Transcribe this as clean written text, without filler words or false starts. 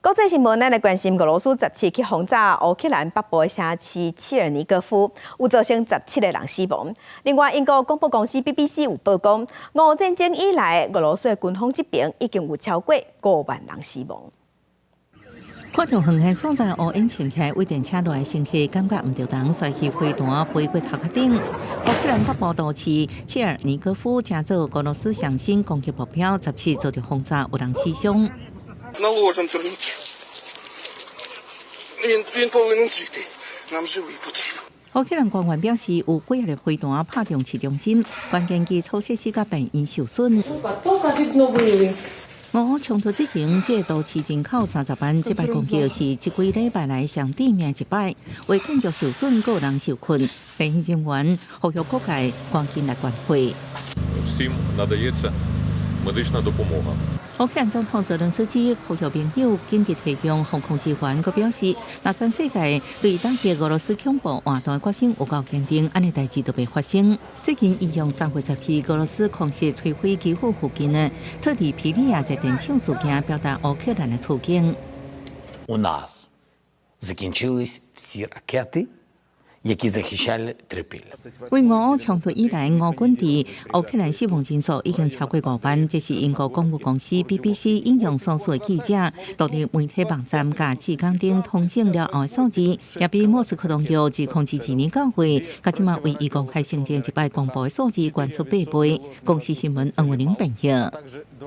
国际新闻，咱来关心俄罗斯17起轰炸乌克兰北部的城市切尔尼戈夫，有造成17个人死亡。另外，英国广播公司 BBC 有报讲，俄乌战争以来，俄罗斯的军方这边已经有超过5万人死亡。看到远远所在乌烟瘴气，为电车内乘客感觉唔着当，甩起飞弹飞过头壳顶。乌克兰北部都市切尔尼戈夫正做俄罗斯上新攻击目标，17遭到轰炸，有人死伤。Наложен турнікет. Він повинен жити. Нам живий потрібен. 乌克兰官员表示，有几粒飞弹拍中市中心，关键基础设施甲病院受损。俄乌冲突之前，这都市人口30万，这摆攻击是这几礼拜来上地面一摆，为建筑受损，个人受困，病院人员呼吁各界赶紧来关怀。Всім надається медична допомога. 乌克兰总统泽连斯基呼吁盟友紧急提供航空支援，佢表示，若全世界对打击俄罗斯恐怖活动决心有够坚定，安尼代志都袂发生。最近伊用3月10日俄罗斯空袭摧毁基辅附近的特里皮利亚一电厂事件，表达乌克兰的处境。У нас закінчились всі ракети, які захищали Трипілля. 为俄乌冲突以来，俄军伫乌克兰死亡人数已经超过5万。这是英国广播公司 BBC 引用所属的记者独立媒体网站甲志刚顶统整了后的数字，也比莫斯科当局自控制年到会，甲即马为伊公开承认一摆公布的数字悬出8倍。公司新闻黄文玲编译。